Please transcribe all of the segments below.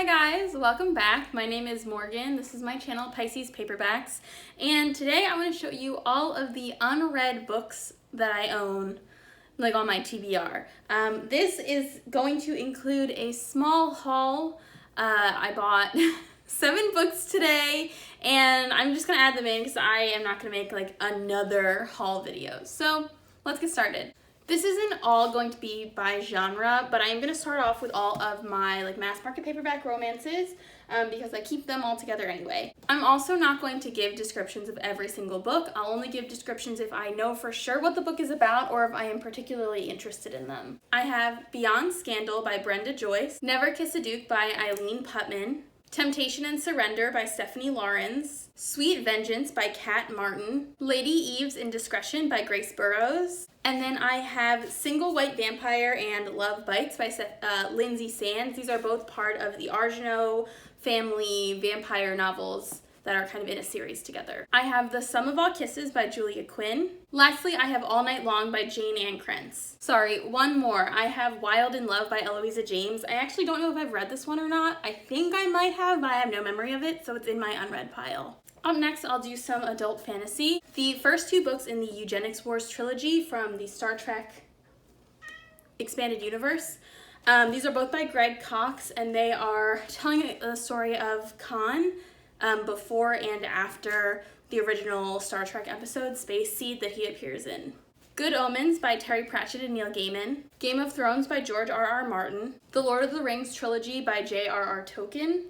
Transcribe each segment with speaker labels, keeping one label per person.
Speaker 1: Hi guys, welcome back. My name is Morgan. This is my channel, Pisces Paperbacks, and today I want to show you all of the unread books that I own, like on my TBR. This is going to include a small haul. I bought 7 books today, and I'm just going to add them in because I am not going to make like another haul video. So let's get started. This isn't all going to be by genre, but I am going to start off with all of my like mass market paperback romances because I keep them all together anyway. I'm also not going to give descriptions of every single book. I'll only give descriptions if I know for sure what the book is about or if I am particularly interested in them. I have Beyond Scandal by Brenda Joyce, Never Kiss a Duke by Eileen Putman, Temptation and Surrender by Stephanie Lawrence, Sweet Vengeance by Kat Martin, Lady Eve's Indescretion by Grace Burrows, and then I have Single White Vampire and Love Bites by Lyndsay Sands. These are both part of the Argenau family vampire novels that are kind of in a series together. I have The Sum of All Kisses by Julia Quinn. Lastly, I have All Night Long by Jayne and Krentz. Sorry, one more. I have Wilde in Love by Eloisa James. I actually don't know if I've read this one or not. I think I might have, but I have no memory of it, so it's in my unread pile. Up next, I'll do some adult fantasy. The first 2 books in the Eugenics Wars trilogy from the Star Trek Expanded Universe. These are both by Greg Cox, and they are telling the story of Khan before and after the original Star Trek episode, Space Seed, that he appears in. Good Omens by Terry Prachett and Neil Gaiman. Game of Thrones by J.R.R. Martin. The Lord of the Rings trilogy by J.R.R. Tolkien.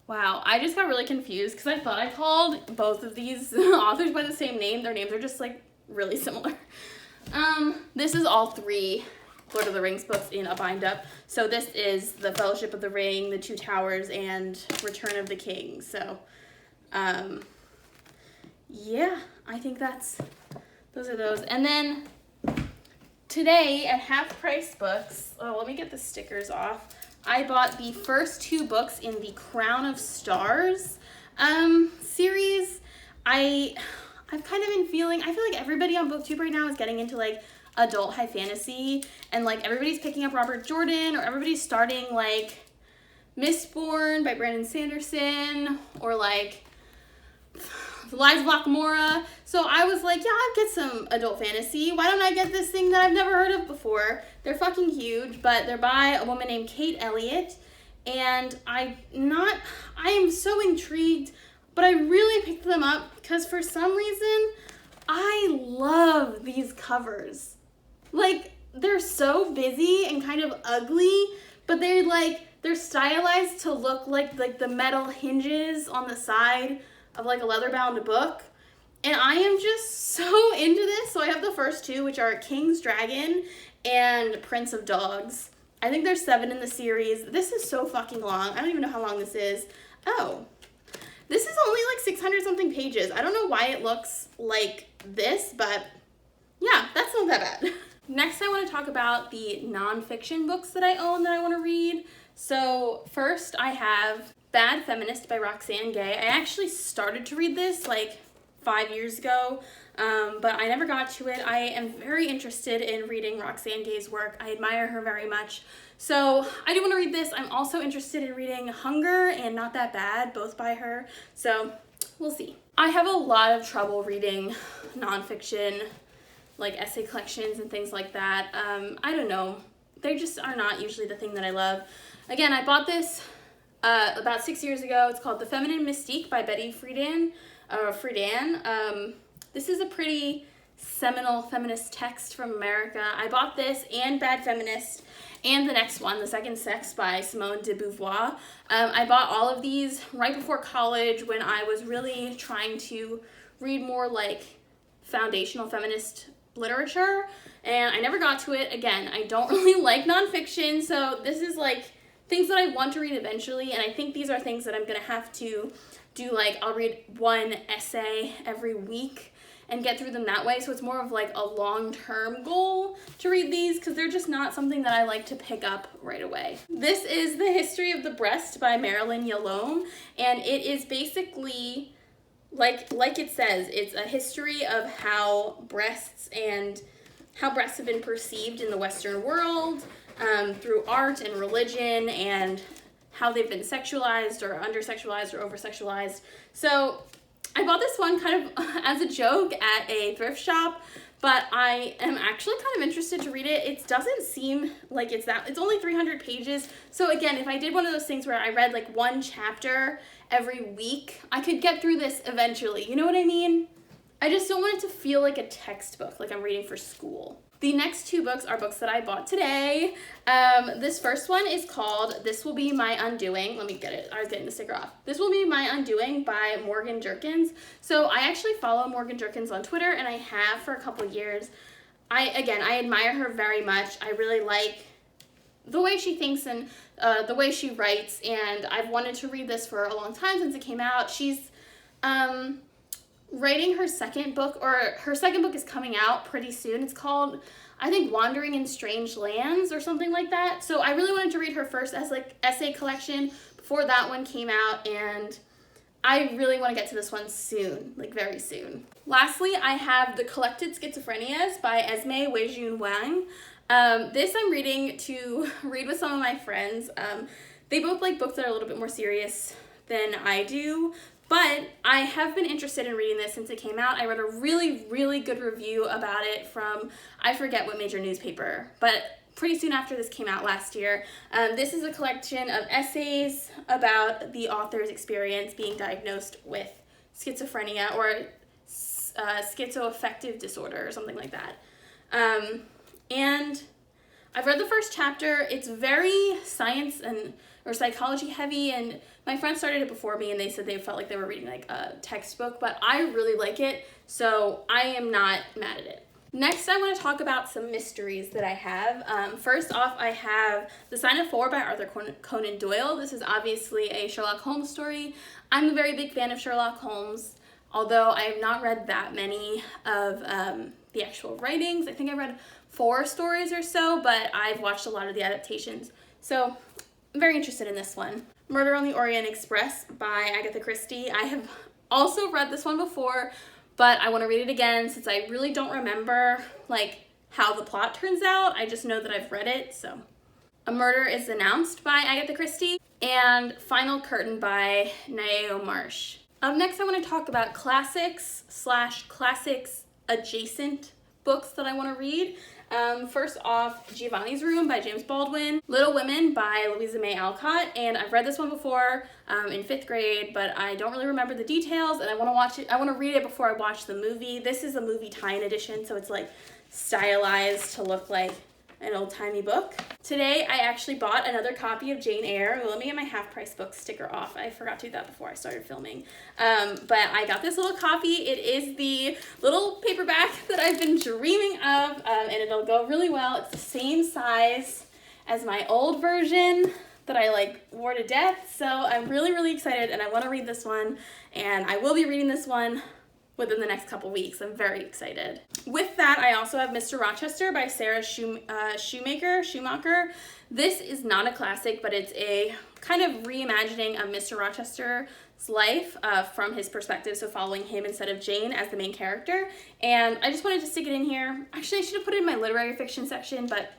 Speaker 1: Wow, I just got really confused because I thought I called both of these authors by the same name. Their names are just like really similar. This is all 3 Lord of the Rings books in a bind-up. So this is The Fellowship of the Ring, The Two Towers, and Return of the King. So, yeah, I think those are those. And then today at Half Price Books, let me get the stickers off. I bought the first 2 books in the Crown of Stars series. I've kind of been feeling, I feel like everybody on BookTube right now is getting into like adult high fantasy, and like everybody's picking up Robert Jordan, or everybody's starting like Mistborn by Brandon Sanderson, or like The Lives of Locke. So I was like, yeah, I'll get some adult fantasy. Why don't I get this thing that I've never heard of before? They're fucking huge, but they're by a woman named Kate Elliott, and I am so intrigued, but I really picked them up because for some reason I love these covers. Like, they're so busy and kind of ugly, but they're stylized to look like the metal hinges on the side of like a leather-bound book. And I am just so into this. So I have the first 2, which are King's Dragon and Prince of Dogs. I think there's 7 in the series. This is so fucking long. I don't even know how long this is. Oh, this is only like 600 something pages. I don't know why it looks like this, but yeah, that's not that bad. Next, I want to talk about the nonfiction books that I own that I want to read. So first I have Bad Feminist by Roxane Gay. I actually started to read this like 5 years ago, but I never got to it. I am very interested in reading Roxane Gay's work. I admire her very much. So I do want to read this. I'm also interested in reading Hunger and Not That Bad, both by her. So we'll see. I have a lot of trouble reading nonfiction, like essay collections and things like that. I don't know. They just are not usually the thing that I love. Again, I bought this about 6 years ago. It's called The Feminine Mystique by Betty Friedan. This is a pretty seminal feminist text from America. I bought this and Bad Feminist and the next one, The Second Sex by Simone de Beauvoir. I bought all of these right before college when I was really trying to read more like foundational feminist literature, and I never got to it. Again, I don't really like nonfiction, so this is like things that I want to read eventually, and I think these are things that I'm gonna have to do. Like, I'll read 1 essay every week and get through them that way, so it's more of like a long-term goal to read these because they're just not something that I like to pick up right away. This is The History of the Breast by Marilyn Yalom, and it is basically like it says, it's a history of how breasts have been perceived in the Western world, through art and religion and how they've been sexualized or under-sexualized or over-sexualized. So I bought this one kind of as a joke at a thrift shop, but I am actually kind of interested to read it. It doesn't seem like it's only 300 pages. So again, if I did one of those things where I read like one chapter every week, I could get through this eventually. You know what I mean? I just don't want it to feel like a textbook, like I'm reading for school. The next two books are books that I bought today. This first one is called This Will Be My Undoing. Let me get it. I was getting the sticker off. This Will Be My Undoing by Morgan Jerkins. So I actually follow Morgan Jerkins on Twitter, and I have for a couple years. I admire her very much. I really like the way she thinks and the way she writes, and I've wanted to read this for a long time since it came out. She's writing her second book, or her second book is coming out pretty soon. It's called, I think, Wandering in Strange Lands or something like that. So I really wanted to read her first as like essay collection before that one came out, and I really want to get to this one soon, like very soon. Lastly, I have The Collected Schizophrenias by Esme Weijun Wang. This I'm reading to read with some of my friends. They both like books that are a little bit more serious than I do, but I have been interested in reading this since it came out. I read a really, really good review about it from, I forget what major newspaper, but pretty soon after this came out last year. This is a collection of essays about the author's experience being diagnosed with schizophrenia or schizoaffective disorder or something like that. And I've read the first chapter. It's very science or psychology heavy, and my friends started it before me and they said they felt like they were reading like a textbook, but I really like it, so I am not mad at it. Next, I want to talk about some mysteries that I have. First off, I have The Sign of Four by Arthur Conan Doyle. This is obviously a Sherlock Holmes story. I'm a very big fan of Sherlock Holmes, although I have not read that many of the actual writings. I think I read 4 stories or so, but I've watched a lot of the adaptations, so I'm very interested in this one. Murder on the Orient Express by Agatha Christie. I have also read this one before, but I want to read it again since I really don't remember like how the plot turns out. I just know that I've read it, so. A Murder is Announced by Agatha Christie, and Final Curtain by Naeo Marsh. Up next, I want to talk about classics/classics adjacent books that I want to read. First off, Giovanni's Room by James Baldwin, Little Women by Louisa May Alcott, and I've read this one before in 5th grade, but I don't really remember the details, and I want to read it before I watch the movie. This is a movie tie-in edition, so it's like stylized to look like an old-timey book. Today, I actually bought another copy of J.R.R. Let me get my half-price book sticker off. I forgot to do that before I started filming. But I got this little copy. It is the little paperback that I've been dreaming of, and it'll go really well. It's the same size as my old version that I like wore to death. So I'm really, really excited, and I want to read this one, and I will be reading this one within the next couple weeks. I'm very excited. With that, I also have Mr. Rochester by Sarah Schumacher. This is not a classic, but it's a kind of reimagining of Mr. Rochester's life from his perspective, so following him instead of Jayne as the main character. And I just wanted to stick it in here. Actually, I should have put it in my literary fiction section, but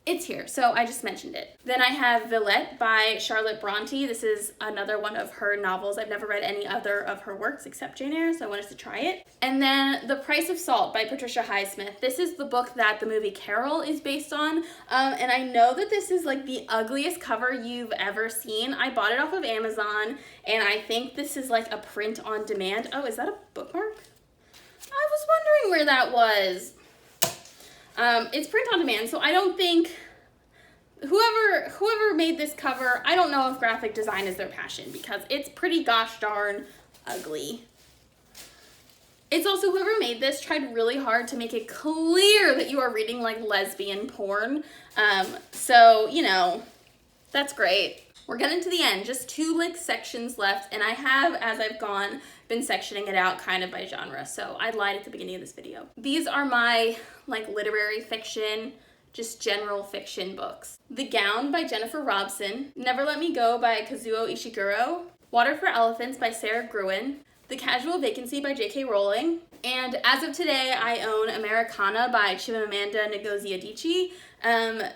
Speaker 1: it's here, so I just mentioned it. Then I have Villette by Charlotte Bronte. This is another one of her novels. I've never read any other of her works except Jane Eyre, so I wanted to try it. And then The Price of Salt by Patricia Highsmith. This is the book that the movie Carol is based on, and I know that this is like the ugliest cover you've ever seen. I bought it off of Amazon, and I think this is like a print on demand. Oh, is that a bookmark? I was wondering where that was. It's print on demand, so I don't think whoever made this cover, I don't know if graphic design is their passion because it's pretty gosh darn ugly. It's also whoever made this tried really hard to make it clear that you are reading like lesbian porn. So, you know, that's great. We're getting to the end, just 2 like sections left, and I have, as I've gone, been sectioning it out kind of by genre, so I lied at the beginning of this video. These are my like literary fiction, just general fiction books. The Gown by Jennifer Robson, Never Let Me Go by Kazuo Ishiguro, Water for Elephants by Sarah Gruen, The Casual Vacancy by J.K. Rowling. And as of today, I own Americana by Chimamanda Ngozi Adichie.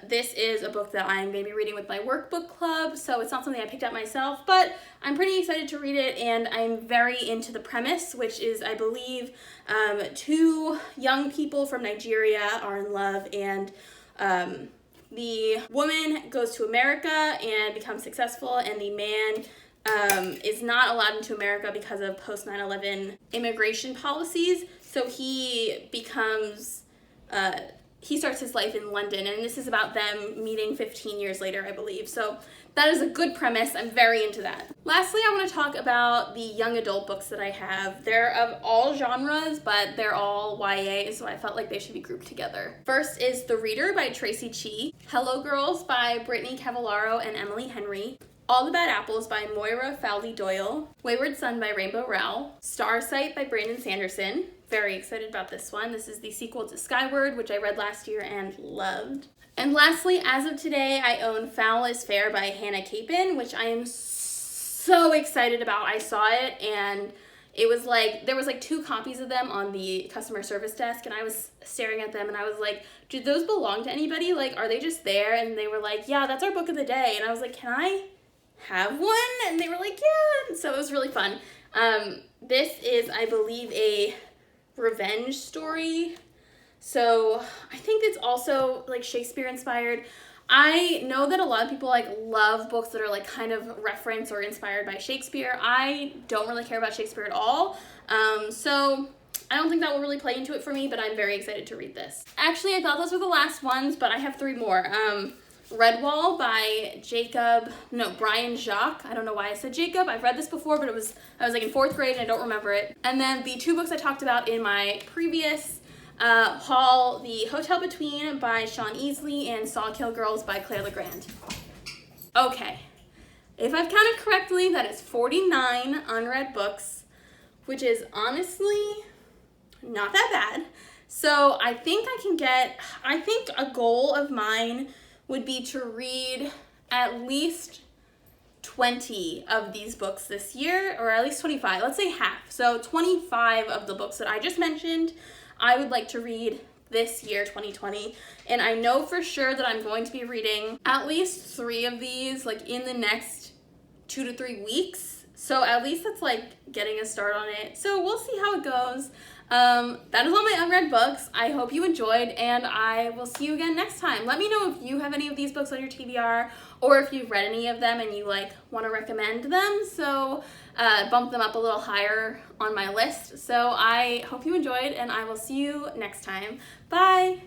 Speaker 1: This is a book that I'm going to be reading with my workbook club, so it's not something I picked up myself, but I'm pretty excited to read it, and I'm very into the premise, which is, I believe, two young people from Nigeria are in love, and the woman goes to America and becomes successful, and the man is not allowed into America because of post 9/11 immigration policies. So he becomes, he starts his life in London, and this is about them meeting 15 years later, I believe. So that is a good premise. I'm very into that. Lastly, I want to talk about the young adult books that I have. They're of all genres, but they're all YA, so I felt like they should be grouped together. First is The Reader by Tracy Chee, Hello Girls by Brittany Cavallaro and Emily Henry, All the Bad Apples by Moira Fowley-Doyle, Wayward Son by Rainbow Rowell, Starsight by Brandon Sanderson. Very excited about this one. This is the sequel to Skyward, which I read last year and loved. And lastly, as of today, I own Foul is Fair by Hannah Capin, which I am so excited about. I saw it, and it was like, there was like 2 copies of them on the customer service desk, and I was staring at them, and I was like, do those belong to anybody? Like, are they just there? And they were like, yeah, that's our book of the day. And I was like, can I have one? And they were like, yeah. And so it was really fun. This is, I believe, a revenge story. So I think it's also like Shakespeare inspired. I know that a lot of people like love books that are like kind of reference or inspired by Shakespeare. I don't really care about Shakespeare at all. So I don't think that will really play into it for me, but I'm very excited to read this. Actually, I thought those were the last ones, but I have 3 more. Redwall by Brian Jacques. I don't know why I said Jacob. I've read this before, but I was like in 4th grade and I don't remember it. And then the 2 books I talked about in my previous haul, The Hotel Between by Sean Easley and Sawkill Girls by Claire Legrand. Okay, if I've counted correctly, that is 49 unread books, which is honestly not that bad. So I think a goal of mine would be to read at least 20 of these books this year, or at least 25, let's say half. So 25 of the books that I just mentioned, I would like to read this year, 2020. And I know for sure that I'm going to be reading at least 3 of these, like in the next 2 to 3 weeks. So at least that's like getting a start on it. So we'll see how it goes. That is all my unread books. I hope you enjoyed, and I will see you again next time. Let me know if you have any of these books on your TBR, or if you've read any of them and you like want to recommend them, so bump them up a little higher on my list. So I hope you enjoyed, and I will see you next time. Bye!